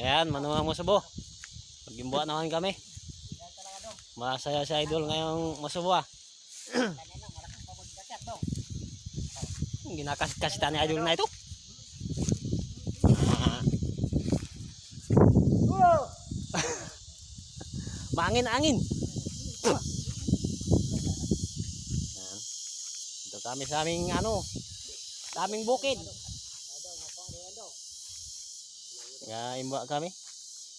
Ayan, manuwang musubo. Magimbuan naman kami. Masaya si Idol ngayong musubo ah. Ginakas-kasita ni Idol na ito. Maangin-angin. Ito kami sa aming daming bukid. Imba kami.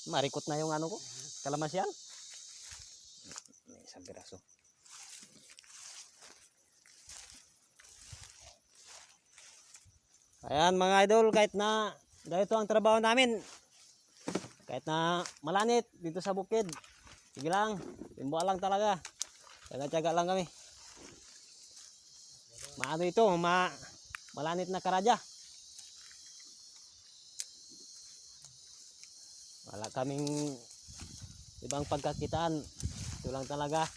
Marikot na yung ko, kalamansian. Isang piraso. Ayan mga idol, kahit na ganito ang trabaho namin, kahit na malanit dito sa bukid, sige lang, imba lang talaga. Tsaga-tsaga lang kami. Maano ito, malanit na karadya. Wala kaming ibang pagkakitaan. Ito lang talaga.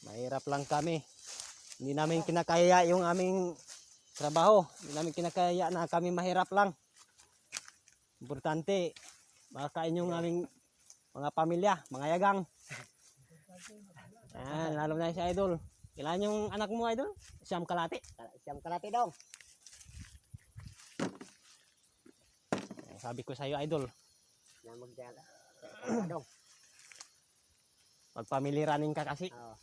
Mahirap lang kami. Hindi namin kinakaya yung aming trabaho. Hindi namin kinakaya na kami mahirap lang. Importante, makakain yung aming mga pamilya, mga yagang. Ayan, lalo na si Idol. Kailan yung anak mo, Idol? Siyam kalate. Siyam kalate daw. Sabi ko sa iyo, Idol. Na magdala. Daw. Mag-family running ka kasi. Oo.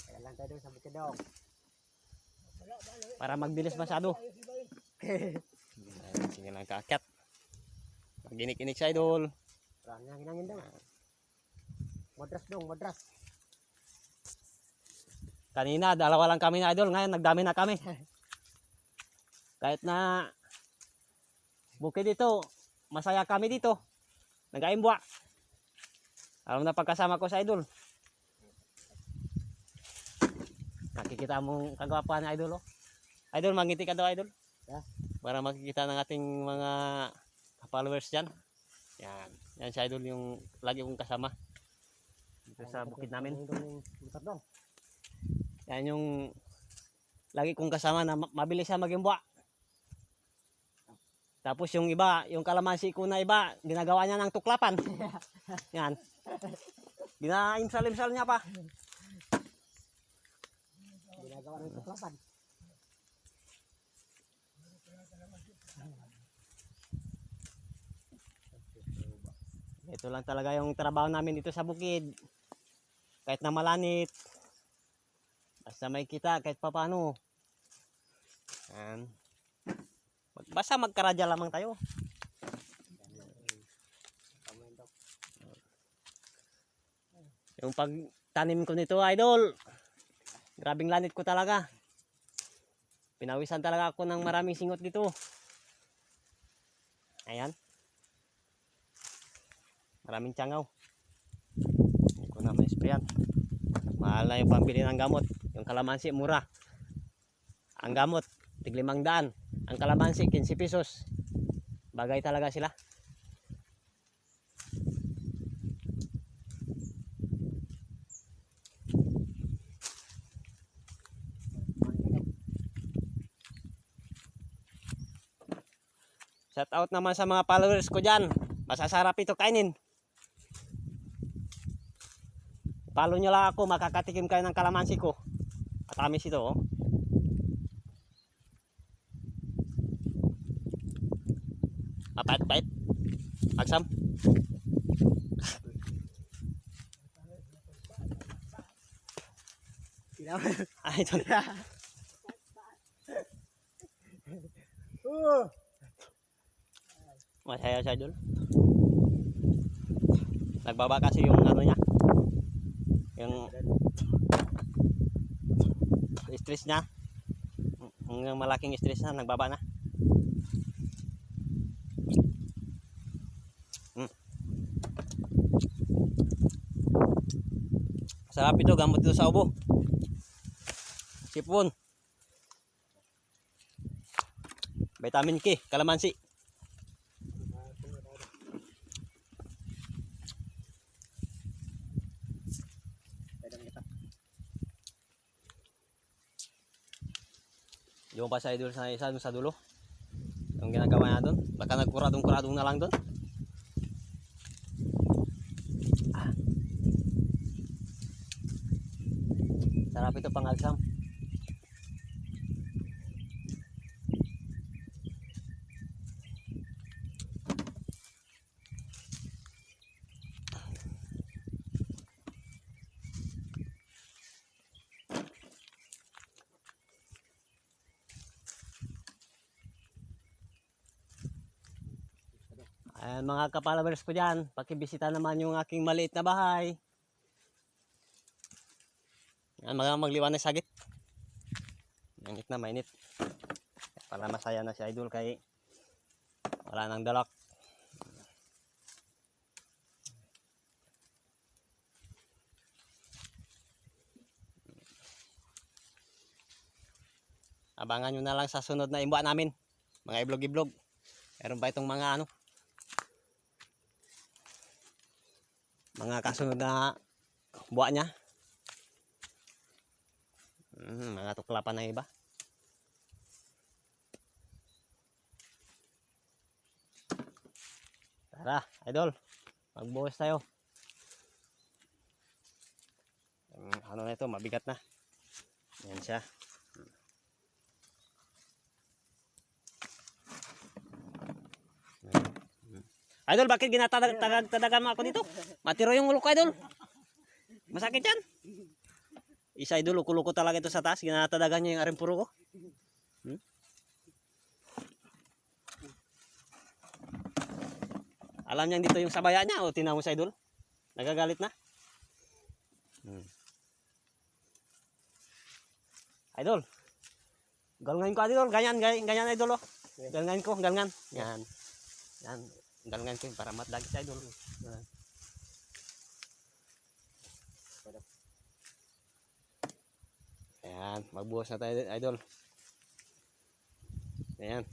Kaya lang tayo sa bukid daw. Para magbilis masyado. Sige lang kaakyat. Maginik-inik sa Idol. Rangin-rangin daw. Madras dong, madras. Kanina, dalawa lang kami na Idol. Ngayon, nagdami na kami. Kahit na bukid dito, masaya kami dito. Nag-aimbwa. Alam na pagkasama ko sa Idol. Nakikita mong kagwapuan ni Idol. Oh. Idol, mangiti ka daw, Idol. Yeah. Para makikita ng ating mga followers dyan. Yan. Yan si Idol yung lagi kong kasama. Dito sa bukid namin. Yan yung lagi kong kasama na mabilis siya mag-imbwa. Tapos yung iba, yung kalamansi ko na iba, ginagawa niya ng tuklapan. Yan. Ginaimsal-imsal niya pa. Ginagawa ng tuklapan. Ito lang talaga yung trabaho namin dito sa bukid. Kahit na malanit. Basta may kita kahit papaano. Yan. Basta magkaradya lamang tayo. Yung pagtanim ko nito, Idol, grabing lanit ko talaga. Pinawisan talaga ako ng maraming singot dito. Ayan. Maraming tiyangaw. Hindi ko na ma-sprayan. Mahal na yung pambili ng gamot. Yung kalamansi, mura. Ang gamot, tig-500. Ang kalamansi, 15 pesos. Bagay talaga sila. Shout out naman sa mga followers ko dyan. Masasarap ito kainin. Follow nyo lang ako, makakatikim kayo ng kalamansi ko. Matamis ito, oh. Mapait-pait. Agsam. Ay, ito na. Masaya siya dun. Nagbaba kasi yung niya. Yung stress niya. Yung malaking stress na, nagbaba na. Sarap ito, gamot ito sa ubo. Sipon. Vitamin K, kalamansi. Yung pa sa idol sa isa dun sa dulo. Yung ginagawa niya doon. Baka nagkuradong-kuradong na lang doon. Sarap ito pang alsam. Ayan mga kapalabers ko dyan, pakibisita naman yung aking maliit na bahay. Ayan, magliwan na sagit. Mainit na, mainit. Para masaya na si idol kay wala nang dalak. Abangan nyo na lang sa sunod na imba namin. Mga iblog-iblog. Meron ba itong mga mga kasunod na buwa niya. Mga tuklapan na iba. Tara, idol. Magbuhos tayo. Ano na ito, mabigat na. Yan siya. Idol, bakit ginatadagan mo ako dito? Matiro yung ulo ko, idol. Masakit yan. Isa idol, uko-uko talaga ito sa taas. Ginatadagan niya yung arimpuro ko. Alam niya dito yung sabaya niya. O, tingnan mo sa idol. Nagagalit na. Idol. Galngan ko, idol. Ganyan, idol. Oh. Galngan ko, galngan. Yan. Yan. Galngan ko para matlag sa idol. Yan. Ayan, magbuhos na tayo, idol. Ayan.